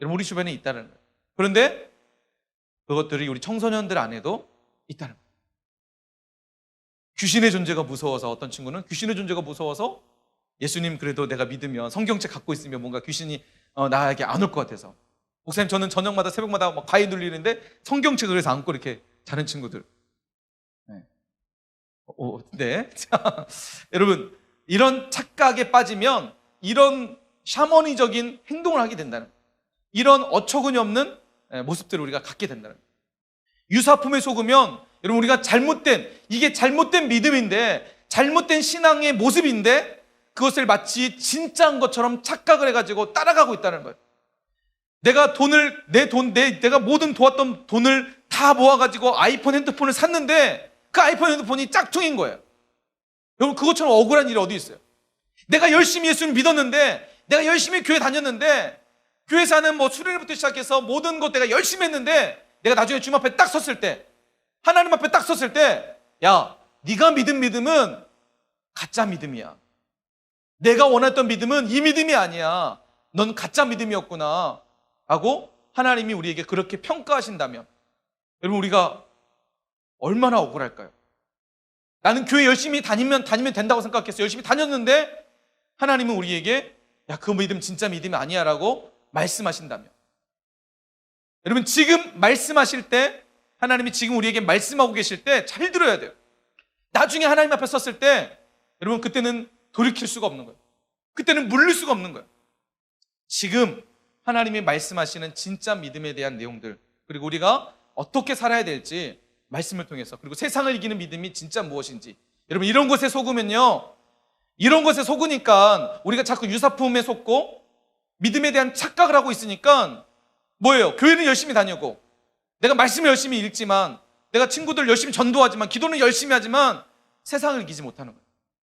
여러분 우리 주변에 있다는 거예요. 그런데 그것들이 우리 청소년들 안에도 있다는 거예요. 귀신의 존재가 무서워서, 어떤 친구는 귀신의 존재가 무서워서 예수님 그래도 내가 믿으면, 성경책 갖고 있으면 뭔가 귀신이 나에게 안 올 것 같아서, 목사님 저는 저녁마다 새벽마다 막 과외 눌리는데 성경책을 그래서 안고 이렇게 자는 친구들. 네. 자, 여러분 이런 착각에 빠지면 이런 샤머니적인 행동을 하게 된다는 거예요. 이런 어처구니 없는 모습들을 우리가 갖게 된다는 거예요. 유사품에 속으면 여러분 우리가 이게 잘못된 믿음인데, 잘못된 신앙의 모습인데 그것을 마치 진짜인 것처럼 착각을 해가지고 따라가고 있다는 거예요. 내가 내가 모든 도왔던 돈을 다 모아가지고 아이폰 핸드폰을 샀는데 그 아이폰 핸드폰이 짝퉁인 거예요. 여러분 그것처럼 억울한 일이 어디 있어요? 내가 열심히 예수님 믿었는데, 내가 열심히 교회 다녔는데, 교회사는 수련회부터 시작해서 모든 것 내가 열심히 했는데, 내가 나중에 주님 앞에 딱 섰을 때, 하나님 앞에 딱 섰을 때, 야, 네가 믿은 믿음은 가짜 믿음이야. 내가 원했던 믿음은 이 믿음이 아니야. 넌 가짜 믿음이었구나 하고 하나님이 우리에게 그렇게 평가하신다면, 여러분 우리가 얼마나 억울할까요? 나는 교회 열심히 다니면 된다고 생각했어요. 열심히 다녔는데 하나님은 우리에게 야, 그 믿음 진짜 믿음이 아니야 라고 말씀하신다면, 여러분 지금 말씀하실 때, 하나님이 지금 우리에게 말씀하고 계실 때 잘 들어야 돼요. 나중에 하나님 앞에 섰을 때 여러분 그때는 돌이킬 수가 없는 거예요. 그때는 물릴 수가 없는 거예요. 지금 하나님이 말씀하시는 진짜 믿음에 대한 내용들, 그리고 우리가 어떻게 살아야 될지 말씀을 통해서, 그리고 세상을 이기는 믿음이 진짜 무엇인지, 여러분 이런 것에 속으면요, 이런 것에 속으니까 우리가 자꾸 유사품에 속고 믿음에 대한 착각을 하고 있으니까 뭐예요? 교회는 열심히 다니고, 내가 말씀을 열심히 읽지만, 내가 친구들 열심히 전도하지만, 기도는 열심히 하지만 세상을 이기지 못하는 거예요.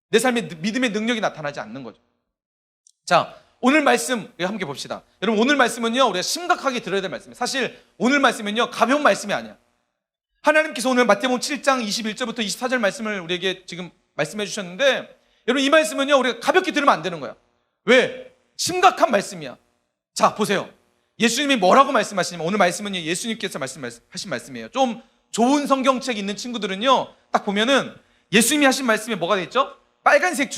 내 삶에 믿음의 능력이 나타나지 않는 거죠. 자, 오늘 말씀 우리 함께 봅시다. 여러분 오늘 말씀은요, 우리가 심각하게 들어야 될 말씀이에요. 사실 오늘 말씀은요, 가벼운 말씀이 아니야. 하나님께서 오늘 마태복음 7장 21절부터 24절 말씀을 우리에게 지금 말씀해 주셨는데, 여러분 이 말씀은요, 우리가 가볍게 들으면 안 되는 거야. 왜? 심각한 말씀이야. 자, 보세요. 예수님이 뭐라고 말씀하시냐면, 오늘 말씀은 예수님께서 하신 말씀이에요. 좀 좋은 성경책 있는 친구들은요, 딱 보면은 예수님이 하신 말씀에 뭐가 돼 있죠? 빨간색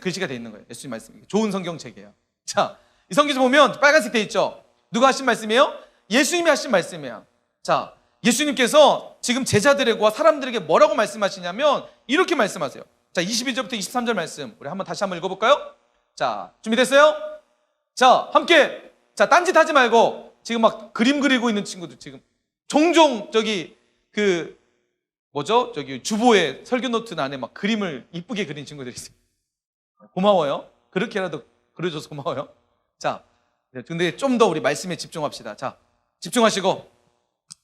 글씨가 돼 있는 거예요. 예수님 말씀이. 좋은 성경책이에요. 자, 이 성경책 보면 빨간색 돼 있죠? 누가 하신 말씀이에요? 예수님이 하신 말씀이에요. 자, 예수님께서 지금 제자들과 사람들에게 뭐라고 말씀하시냐면 이렇게 말씀하세요. 자, 22절부터 23절 말씀 우리 다시 한번 읽어볼까요? 자, 준비됐어요? 자, 함께. 자, 딴짓 하지 말고, 지금 막 그림 그리고 있는 친구들, 지금 종종 그 뭐죠? 주보에 설교 노트 안에 막 그림을 이쁘게 그린 친구들이 있어요. 고마워요. 그렇게라도 그려줘서 고마워요. 자, 근데 좀 더 우리 말씀에 집중합시다. 자, 집중하시고.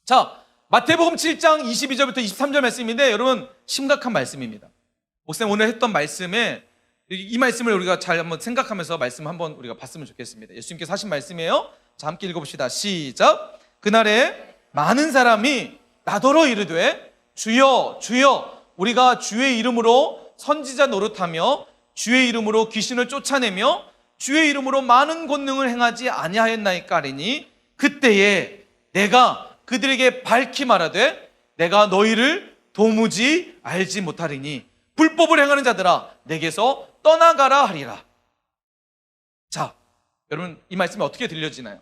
자, 마태복음 7장 22절부터 23절 말씀인데 여러분 심각한 말씀입니다. 목사님 오늘 했던 말씀에 이 말씀을 우리가 잘 한번 생각하면서 말씀 한번 우리가 봤으면 좋겠습니다. 예수님께서 하신 말씀이에요. 자, 함께 읽어봅시다. 시작. 그날에 많은 사람이 나더러 이르되 주여 주여 우리가 주의 이름으로 선지자 노릇하며 주의 이름으로 귀신을 쫓아내며 주의 이름으로 많은 권능을 행하지 아니하였나이까 하리니 그때에 내가 그들에게 밝히 말하되 내가 너희를 도무지 알지 못하리니 불법을 행하는 자들아 내게서 떠나가라 하리라. 자, 여러분 이 말씀이 어떻게 들려지나요?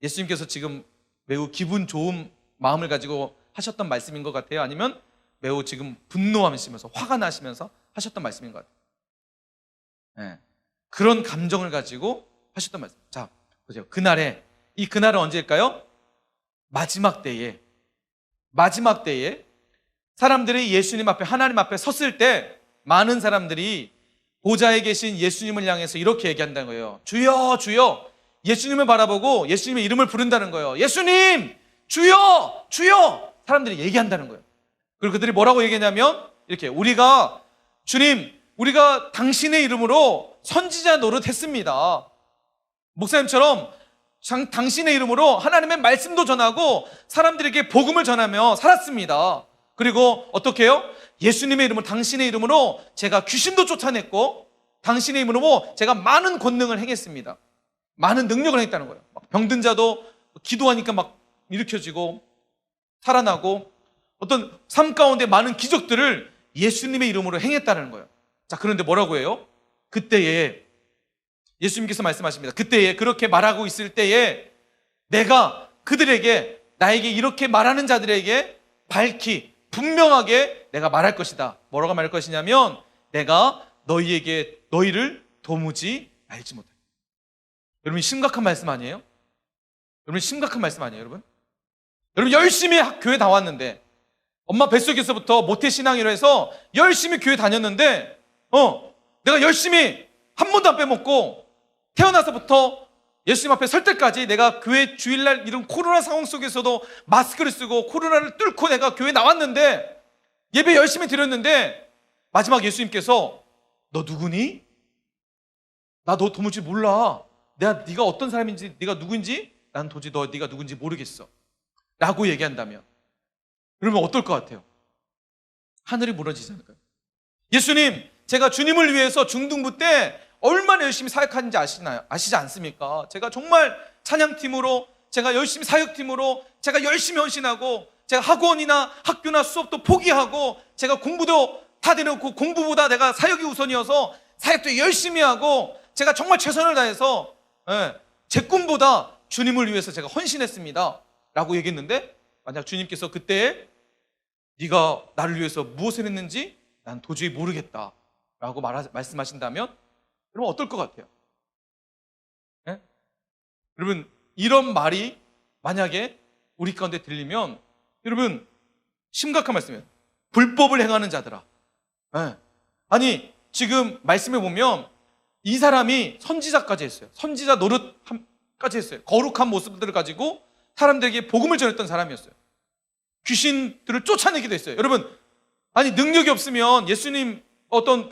예수님께서 지금 매우 기분 좋은 마음을 가지고 하셨던 말씀인 것 같아요? 아니면 매우 지금 분노하시면서 화가 나시면서 하셨던 말씀인 것 같아요? 네. 그런 감정을 가지고 하셨던 말씀. 자, 보세요. 이 그날은 언제일까요? 마지막 때에 사람들이 예수님 앞에 하나님 앞에 섰을 때 많은 사람들이 보좌에 계신 예수님을 향해서 이렇게 얘기한다는 거예요. 주여 주여 예수님을 바라보고 예수님의 이름을 부른다는 거예요. 예수님 주여 주여 사람들이 얘기한다는 거예요. 그리고 그들이 뭐라고 얘기하냐면 이렇게 주님 우리가 당신의 이름으로 선지자 노릇했습니다. 목사님처럼 당신의 이름으로 하나님의 말씀도 전하고 사람들에게 복음을 전하며 살았습니다. 그리고 어떻게 해요? 예수님의 이름으로 당신의 이름으로 제가 귀신도 쫓아냈고 당신의 이름으로 제가 많은 권능을 행했습니다. 많은 능력을 행했다는 거예요. 병든 자도 기도하니까 막 일으켜지고 살아나고 어떤 삶 가운데 많은 기적들을 예수님의 이름으로 행했다는 거예요. 자, 그런데 뭐라고 해요? 그때에 예수님께서 말씀하십니다. 그때에 그렇게 말하고 있을 때에 내가 그들에게 나에게 이렇게 말하는 자들에게 밝히 분명하게 내가 말할 것이다. 뭐라고 말할 것이냐면 내가 너희를 도무지 알지 못한다. 여러분 심각한 말씀 아니에요? 여러분 심각한 말씀 아니에요, 여러분? 여러분 열심히 교회 나왔는데 엄마 뱃속에서부터 모태신앙이라 해서 열심히 교회 다녔는데 내가 열심히 한 번도 안 빼먹고 태어나서부터 예수님 앞에 설 때까지 내가 교회 주일날 이런 코로나 상황 속에서도 마스크를 쓰고 코로나를 뚫고 내가 교회 나왔는데 예배 열심히 드렸는데 마지막 예수님께서 너 누구니? 나 너 도무지 몰라. 네가 어떤 사람인지 네가 누구인지 난 도저히 네가 누군지 모르겠어 라고 얘기한다면 그러면 어떨 것 같아요? 하늘이 무너지지 않을까요? 예수님 제가 주님을 위해서 중등부 때 얼마나 열심히 사역하는지 아시지 않습니까? 제가 정말 찬양팀으로 제가 열심히 사역팀으로 제가 열심히 헌신하고 제가 학원이나 학교나 수업도 포기하고 제가 공부도 다 내놓고 공부보다 내가 사역이 우선이어서 사역도 열심히 하고 제가 정말 최선을 다해서 제 꿈보다 주님을 위해서 제가 헌신했습니다 라고 얘기했는데 만약 주님께서 그때 네가 나를 위해서 무엇을 했는지 난 도저히 모르겠다 라고 말씀하신다면 여러분 어떨 것 같아요? 네? 여러분 이런 말이 만약에 우리 가운데 들리면 여러분 심각한 말씀이에요. 불법을 행하는 자들아. 네. 아니 지금 말씀에 보면 이 사람이 선지자까지 했어요. 선지자 노릇까지 했어요. 거룩한 모습들을 가지고 사람들에게 복음을 전했던 사람이었어요. 귀신들을 쫓아내기도 했어요. 여러분 아니 능력이 없으면 예수님 어떤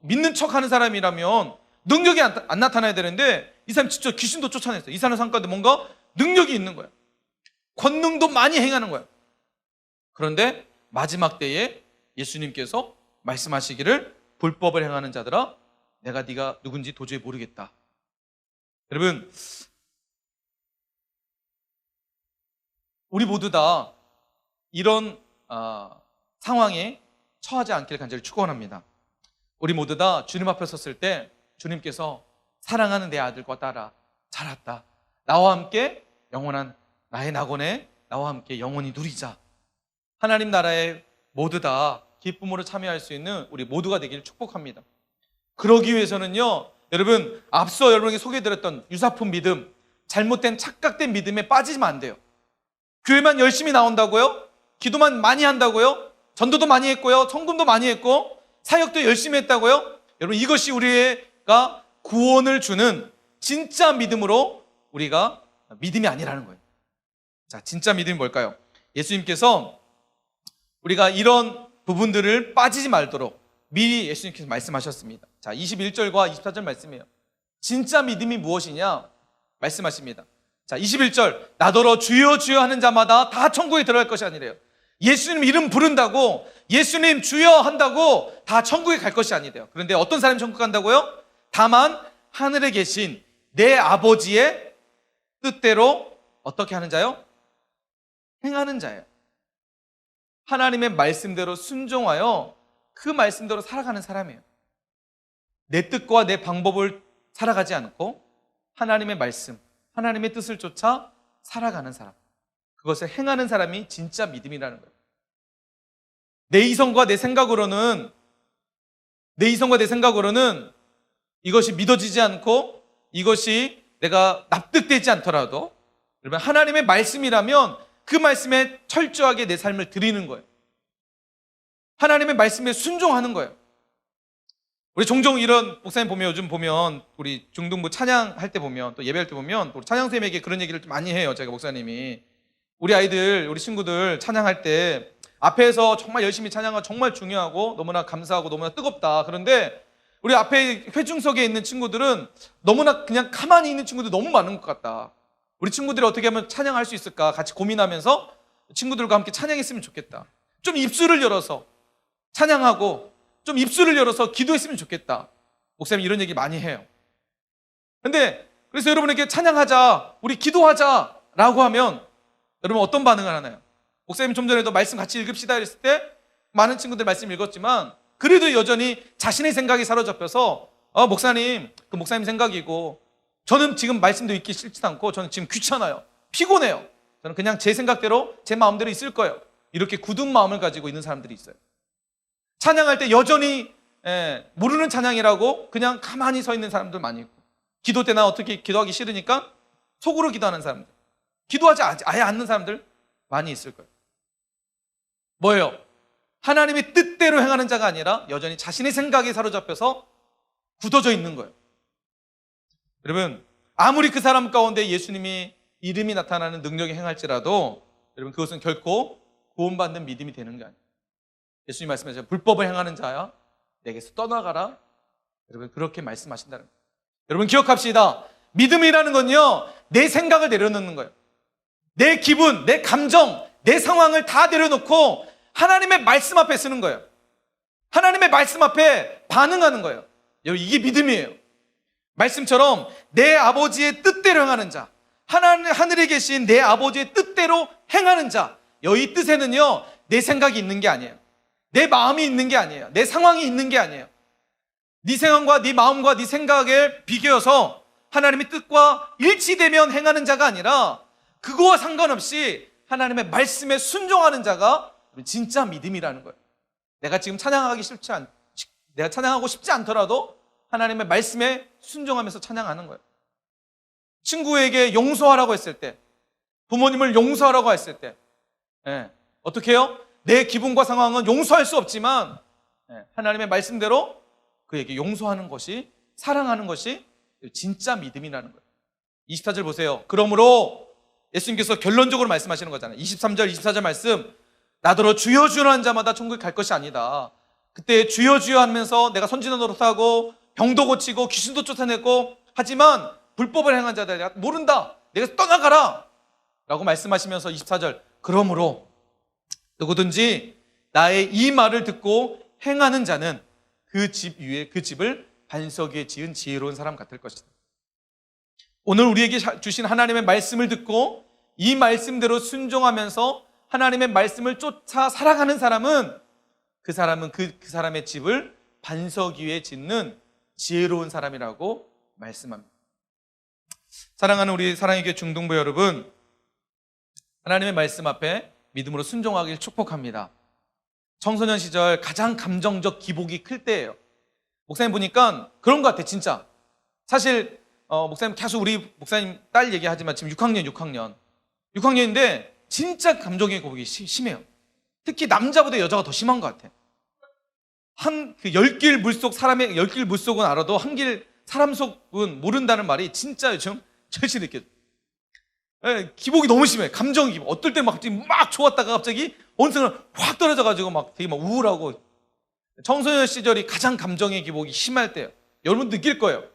믿는 척하는 사람이라면 능력이 안 나타나야 되는데 이 사람이 진짜 귀신도 쫓아냈어요. 이 사람 상가운데 뭔가 능력이 있는 거야. 권능도 많이 행하는 거야. 그런데 마지막 때에 예수님께서 말씀하시기를 불법을 행하는 자들아 네가 누군지 도저히 모르겠다. 여러분 우리 모두 다 이런 상황에 처하지 않기를 간절히 축원합니다. 우리 모두 다 주님 앞에 섰을 때 주님께서 사랑하는 내 아들과 딸아 잘 왔다. 나와 함께 영원한 나의 낙원에 나와 함께 영원히 누리자. 하나님 나라에 모두 다 기쁨으로 참여할 수 있는 우리 모두가 되기를 축복합니다. 그러기 위해서는요 여러분 앞서 여러분에게 소개해드렸던 유사품 믿음 잘못된 착각된 믿음에 빠지면 안 돼요. 교회만 열심히 나온다고요? 기도만 많이 한다고요? 전도도 많이 했고요. 성금도 많이 했고 사역도 열심히 했다고요? 여러분, 이것이 우리가 구원을 주는 진짜 믿음으로 우리가 믿음이 아니라는 거예요. 자, 진짜 믿음이 뭘까요? 예수님께서 우리가 이런 부분들을 빠지지 말도록 미리 예수님께서 말씀하셨습니다. 자, 21절과 24절 말씀이에요. 진짜 믿음이 무엇이냐? 말씀하십니다. 자, 21절, 나더러 주여 주여 하는 자마다 다 천국에 들어갈 것이 아니래요. 예수님 이름 부른다고, 예수님 주여 한다고 다 천국에 갈 것이 아니래요. 그런데 어떤 사람이 천국 간다고요? 다만 하늘에 계신 내 아버지의 뜻대로 어떻게 하는 자요? 행하는 자예요. 하나님의 말씀대로 순종하여 그 말씀대로 살아가는 사람이에요. 내 뜻과 내 방법을 살아가지 않고 하나님의 말씀, 하나님의 뜻을 쫓아 살아가는 사람, 그것을 행하는 사람이 진짜 믿음이라는 거예요. 내 이성과 내 생각으로는 이것이 믿어지지 않고 이것이 내가 납득되지 않더라도, 여러분, 하나님의 말씀이라면 그 말씀에 철저하게 내 삶을 드리는 거예요. 하나님의 말씀에 순종하는 거예요. 우리 종종 이런 목사님 보면, 요즘 보면 우리 중등부 찬양할 때 보면, 또 예배할 때 보면 우리 찬양 선생님에게 그런 얘기를 좀 많이 해요. 제가 목사님이 우리 아이들, 우리 친구들 찬양할 때 앞에서 정말 열심히 찬양하고 정말 중요하고 너무나 감사하고 너무나 뜨겁다. 그런데 우리 앞에 회중석에 있는 친구들은 너무나 그냥 가만히 있는 친구들이 너무 많은 것 같다. 우리 친구들이 어떻게 하면 찬양할 수 있을까 같이 고민하면서 친구들과 함께 찬양했으면 좋겠다. 좀 입술을 열어서 찬양하고 좀 입술을 열어서 기도했으면 좋겠다. 목사님 이런 얘기 많이 해요. 근데 그래서 여러분에게 찬양하자, 우리 기도하자 라고 하면 여러분 어떤 반응을 하나요? 목사님 좀 전에도 말씀 같이 읽읍시다 했을 때 많은 친구들 말씀 읽었지만 그래도 여전히 자신의 생각이 사로잡혀서 목사님, 그 목사님 생각이고 저는 지금 말씀도 읽기 싫지 않고 저는 지금 귀찮아요. 피곤해요. 저는 그냥 제 생각대로 제 마음대로 있을 거예요. 이렇게 굳은 마음을 가지고 있는 사람들이 있어요. 찬양할 때 여전히 모르는 찬양이라고 그냥 가만히 서 있는 사람들 많이 있고, 기도 때나 어떻게 기도하기 싫으니까 속으로 기도하는 사람들, 기도하지 아예 않는 사람들 많이 있을 거예요. 뭐예요? 하나님의 뜻대로 행하는 자가 아니라 여전히 자신의 생각에 사로잡혀서 굳어져 있는 거예요. 여러분, 아무리 그 사람 가운데 예수님이 이름이 나타나는 능력이 행할지라도 여러분 그것은 결코 구원받는 믿음이 되는 게 아니에요. 예수님 말씀하셨죠. 불법을 행하는 자야 내게서 떠나가라. 여러분 그렇게 말씀하신다는 거예요. 여러분 기억합시다. 믿음이라는 건요, 내 생각을 내려놓는 거예요. 내 기분, 내 감정, 내 상황을 다 내려놓고 하나님의 말씀 앞에 쓰는 거예요. 하나님의 말씀 앞에 반응하는 거예요. 여러분 이게 믿음이에요. 말씀처럼 내 아버지의 뜻대로 행하는 자, 하늘에 계신 내 아버지의 뜻대로 행하는 자, 이 뜻에는요 내 생각이 있는 게 아니에요. 내 마음이 있는 게 아니에요. 내 상황이 있는 게 아니에요. 네 상황과 네 마음과 네 생각에 비교해서 하나님의 뜻과 일치되면 행하는 자가 아니라 그거와 상관없이 하나님의 말씀에 순종하는 자가 진짜 믿음이라는 거예요. 내가 지금 내가 찬양하고 싶지 않더라도 하나님의 말씀에 순종하면서 찬양하는 거예요. 친구에게 용서하라고 했을 때, 부모님을 용서하라고 했을 때, 어떻게 해요? 내 기분과 상황은 용서할 수 없지만 하나님의 말씀대로 그에게 용서하는 것이, 사랑하는 것이 진짜 믿음이라는 거예요. 24절 보세요. 그러므로 예수님께서 결론적으로 말씀하시는 거잖아요. 23절, 24절 말씀, 나더러 주여 주여 하는 자마다 천국에 갈 것이 아니다. 그때 주여 주여 하면서 내가 선지자 노릇하고 병도 고치고 귀신도 쫓아내고 하지만 불법을 행한 자들 내가 모른다. 내가 떠나가라 라고 말씀하시면서 24절, 그러므로 누구든지 나의 이 말을 듣고 행하는 자는 그 집 위에, 그 집을 반석 위에 지은 지혜로운 사람 같을 것이다. 오늘 우리에게 주신 하나님의 말씀을 듣고 이 말씀대로 순종하면서 하나님의 말씀을 쫓아 살아가는 사람은 그 사람의 집을 반석 위에 짓는 지혜로운 사람이라고 말씀합니다. 사랑하는 우리 사랑의 교회 중동부 여러분, 하나님의 말씀 앞에 믿음으로 순종하길 축복합니다. 청소년 시절 가장 감정적 기복이 클 때예요. 목사님 보니까 그런 것 같아, 진짜. 사실 목사님 계속 우리 목사님 딸 얘기하지만 지금 6학년인데 진짜 감정의 기복이 심해요. 특히 남자보다 여자가 더 심한 것 같아. 그 10길 물속 사람의 10길 물속은 알아도 한 길 사람 속은 모른다는 말이 진짜 요즘 절실히 느껴져. 예, 기복이 너무 심해. 감정 기복. 어떨 때 막 갑자기 막 좋았다가 갑자기 어느 순간 확 떨어져가지고 막 되게 막 우울하고. 청소년 시절이 가장 감정의 기복이 심할 때예요. 여러분 느낄 거예요.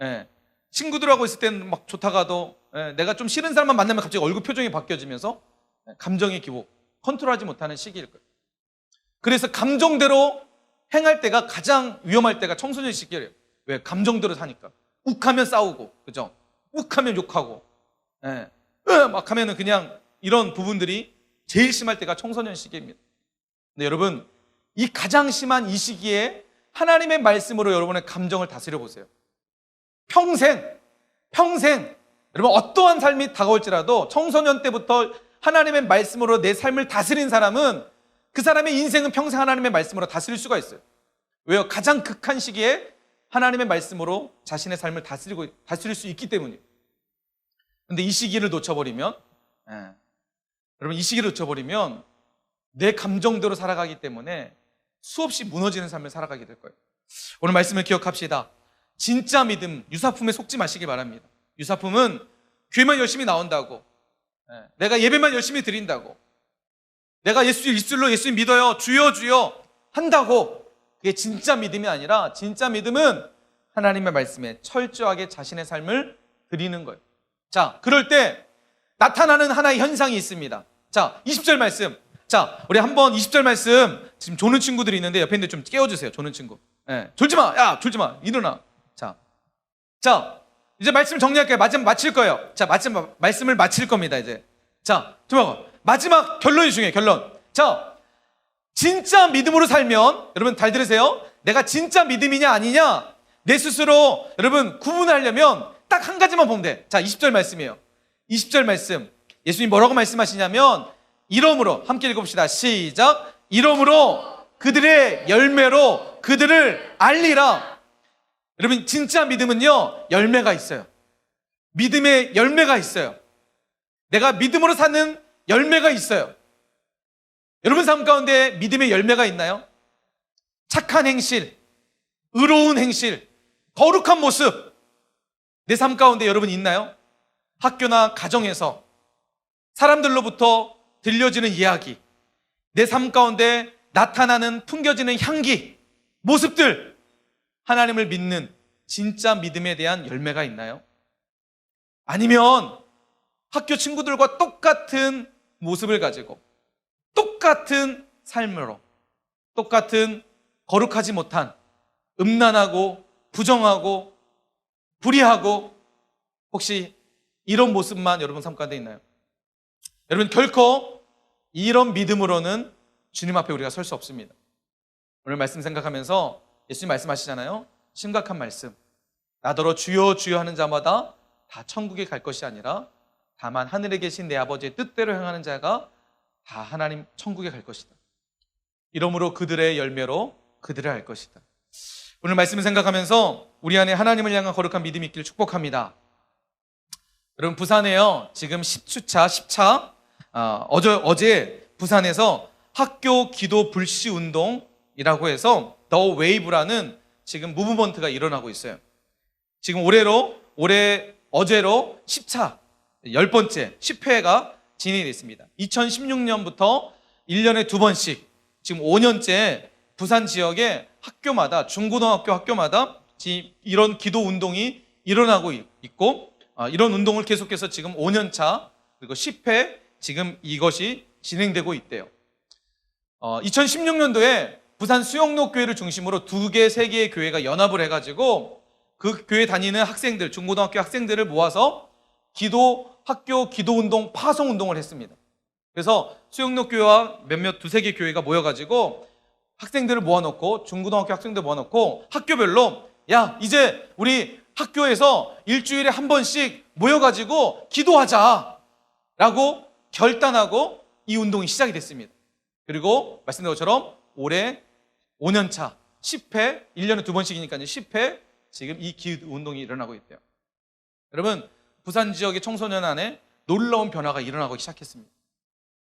예, 친구들하고 있을 때는 막 좋다가도 내가 좀 싫은 사람만 만나면 갑자기 얼굴 표정이 바뀌어지면서 감정의 기복, 컨트롤하지 못하는 시기일 거예요. 그래서 감정대로 행할 때가 가장 위험할 때가 청소년 시기예요. 왜? 감정대로 사니까. 욱하면 싸우고, 그죠? 욱하면 욕하고, 막 하면은 그냥 이런 부분들이 제일 심할 때가 청소년 시기입니다. 근데 여러분, 이 가장 심한 이 시기에 하나님의 말씀으로 여러분의 감정을 다스려 보세요. 평생 여러분 어떠한 삶이 다가올지라도 청소년 때부터 하나님의 말씀으로 내 삶을 다스린 사람은 그 사람의 인생은 평생 하나님의 말씀으로 다스릴 수가 있어요. 왜요? 가장 극한 시기에 하나님의 말씀으로 자신의 삶을 다스릴 수 있기 때문이에요. 근데 이 시기를 놓쳐버리면 여러분 이 시기를 놓쳐버리면 내 감정대로 살아가기 때문에 수없이 무너지는 삶을 살아가게 될 거예요. 오늘 말씀을 기억합시다. 진짜 믿음, 유사품에 속지 마시기 바랍니다. 유사품은 교회만 열심히 나온다고, 내가 예배만 열심히 드린다고, 내가 입술로 예수 믿어요, 주여 주여 한다고, 그게 진짜 믿음이 아니라 진짜 믿음은 하나님의 말씀에 철저하게 자신의 삶을 드리는 거예요. 자, 그럴 때 나타나는 하나의 현상이 있습니다. 자, 20절 말씀. 자, 우리 한번 20절 말씀, 지금 조는 친구들이 있는데 옆에 있는데 좀 깨워주세요. 조는 친구. 졸지 마. 야, 졸지 마. 일어나. 자, 이제 말씀 정리할게요. 마칠 거예요. 자, 말씀을 마칠 겁니다, 이제. 자, 마지막 결론이 중요해요, 결론. 자, 진짜 믿음으로 살면, 여러분 잘 들으세요. 내가 진짜 믿음이냐 아니냐, 내 스스로 여러분 구분하려면 딱 한 가지만 보면 돼. 자, 20절 말씀이에요. 20절 말씀. 예수님 뭐라고 말씀하시냐면, 이러므로, 함께 읽어봅시다. 시작. 이러므로 그들의 열매로 그들을 알리라. 여러분 진짜 믿음은요 열매가 있어요. 믿음의 열매가 있어요. 내가 믿음으로 사는 열매가 있어요. 여러분 삶 가운데 믿음의 열매가 있나요? 착한 행실, 의로운 행실, 거룩한 모습 내 삶 가운데 여러분 있나요? 학교나 가정에서 사람들로부터 들려지는 이야기, 내 삶 가운데 나타나는 풍겨지는 향기, 모습들, 하나님을 믿는 진짜 믿음에 대한 열매가 있나요? 아니면 학교 친구들과 똑같은 모습을 가지고 똑같은 삶으로 똑같은 거룩하지 못한 음란하고 부정하고 불의하고 혹시 이런 모습만 여러분 삶 가운데 있나요? 여러분 결코 이런 믿음으로는 주님 앞에 우리가 설 수 없습니다. 오늘 말씀 생각하면서 예수님 말씀하시잖아요. 심각한 말씀. 나더러 주여 주여 하는 자마다 다 천국에 갈 것이 아니라 다만 하늘에 계신 내 아버지의 뜻대로 행하는 자가 다 하나님 천국에 갈 것이다. 이러므로 그들의 열매로 그들을 알 것이다. 오늘 말씀을 생각하면서 우리 안에 하나님을 향한 거룩한 믿음이 있기를 축복합니다. 여러분 부산에요. 지금 10차 어제 부산에서 학교 기도 불씨 운동이라고 해서 더 웨이브라는 지금 무브먼트가 일어나고 있어요. 지금 어제로 10차 10번째 10회가 진행이 됐습니다. 2016년부터 1년에 2번씩 지금 5년째 부산 지역의 학교마다 중고등학교 학교마다 이런 기도 운동이 일어나고 있고 이런 운동을 계속해서 지금 5년차 그리고 10회 지금 이것이 진행되고 있대요. 2016년도에 부산 수영로 교회를 중심으로 2개, 3개의 교회가 연합을 해가지고 그 교회 다니는 학생들, 중고등학교 학생들을 모아서 학교 기도운동, 파송운동을 했습니다. 그래서 수영로 교회와 몇몇 2-3개 교회가 모여가지고 학생들을 모아놓고 중고등학교 학생들 모아놓고 학교별로 야 이제 우리 학교에서 일주일에 한 번씩 모여가지고 기도하자 라고 결단하고 이 운동이 시작이 됐습니다. 그리고 말씀드린 것처럼 올해 5년차 10회 1년에 2번씩이니까 10회 지금 이 기도 운동이 일어나고 있대요. 여러분 부산 지역의 청소년 안에 놀라운 변화가 일어나고 시작했습니다.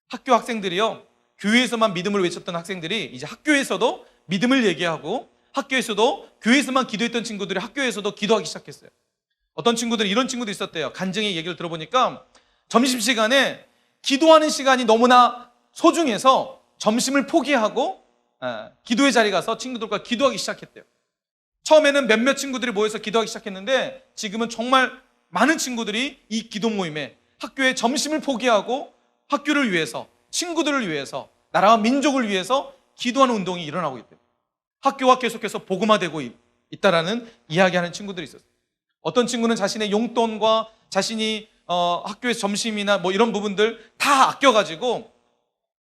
학교 학생들이요, 교회에서만 믿음을 외쳤던 학생들이 이제 학교에서도 믿음을 얘기하고, 학교에서도 교회에서만 기도했던 친구들이 학교에서도 기도하기 시작했어요. 어떤 친구들이 이런 친구도 있었대요. 간증의 얘기를 들어보니까 점심시간에 기도하는 시간이 너무나 소중해서 점심을 포기하고 기도의 자리에 가서 친구들과 기도하기 시작했대요. 처음에는 몇몇 친구들이 모여서 기도하기 시작했는데 지금은 정말 많은 친구들이 이 기도 모임에 학교에 점심을 포기하고 학교를 위해서, 친구들을 위해서, 나라와 민족을 위해서 기도하는 운동이 일어나고 있대요. 학교가 계속해서 복음화되고 있다라는 이야기하는 친구들이 있었어요. 어떤 친구는 자신의 용돈과 자신이 학교에서 점심이나 뭐 이런 부분들 다 아껴가지고,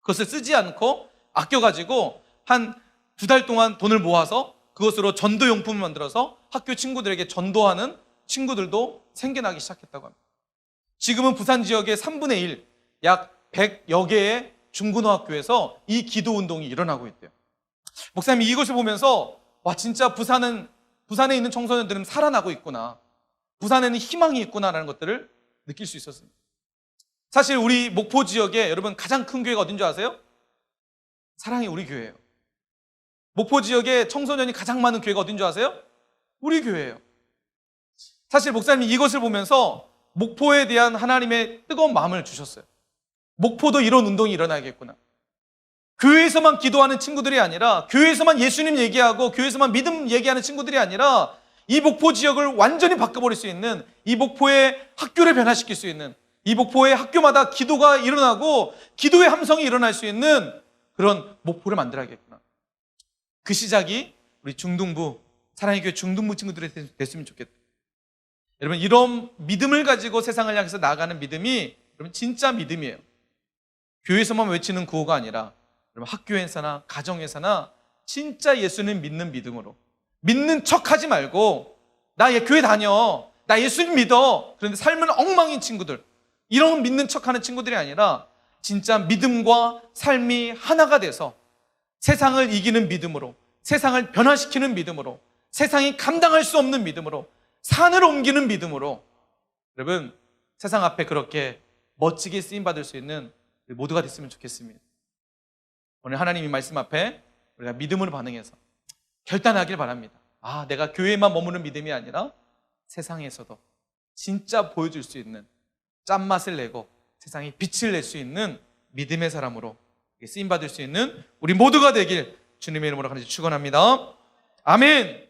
그것을 쓰지 않고 아껴가지고 한 2달 동안 돈을 모아서 그것으로 전도용품을 만들어서 학교 친구들에게 전도하는 친구들도 생겨나기 시작했다고 합니다. 지금은 부산 지역의 3분의 1, 약 100여 개의 중고등학교에서 이 기도 운동이 일어나고 있대요. 목사님이 이것을 보면서 와, 진짜 부산에 있는 청소년들은 살아나고 있구나, 부산에는 희망이 있구나라는 것들을 느낄 수 있었습니다. 사실 우리 목포 지역에 여러분 가장 큰 교회가 어딘 줄 아세요? 사랑의 우리 교회예요. 목포 지역에 청소년이 가장 많은 교회가 어딘 줄 아세요? 우리 교회예요. 사실 목사님이 이것을 보면서 목포에 대한 하나님의 뜨거운 마음을 주셨어요. 목포도 이런 운동이 일어나겠구나. 교회에서만 기도하는 친구들이 아니라, 교회에서만 예수님 얘기하고 교회에서만 믿음 얘기하는 친구들이 아니라, 이 목포 지역을 완전히 바꿔버릴 수 있는, 이 목포의 학교를 변화시킬 수 있는, 이 목포의 학교마다 기도가 일어나고 기도의 함성이 일어날 수 있는 그런 목포를 만들어야겠구나. 그 시작이 우리 중등부, 사랑의 교회 중등부 친구들이 됐으면 좋겠다. 여러분, 이런 믿음을 가지고 세상을 향해서 나아가는 믿음이 여러분 진짜 믿음이에요. 교회에서만 외치는 구호가 아니라 여러분 학교에서나 가정에서나 진짜 예수님 믿는 믿음으로, 믿는 척하지 말고 나 교회 다녀, 나 예수님 믿어, 그런데 삶은 엉망인 친구들, 이런 믿는 척하는 친구들이 아니라 진짜 믿음과 삶이 하나가 돼서 세상을 이기는 믿음으로, 세상을 변화시키는 믿음으로, 세상이 감당할 수 없는 믿음으로, 산을 옮기는 믿음으로 여러분 세상 앞에 그렇게 멋지게 쓰임받을 수 있는 우리 모두가 됐으면 좋겠습니다. 오늘 하나님의 말씀 앞에 우리가 믿음으로 반응해서 결단하길 바랍니다. 내가 교회에만 머무는 믿음이 아니라 세상에서도 진짜 보여줄 수 있는, 짠맛을 내고 세상에 빛을 낼 수 있는 믿음의 사람으로 쓰임받을 수 있는 우리 모두가 되길 주님의 이름으로 간절히 축원합니다. 아멘.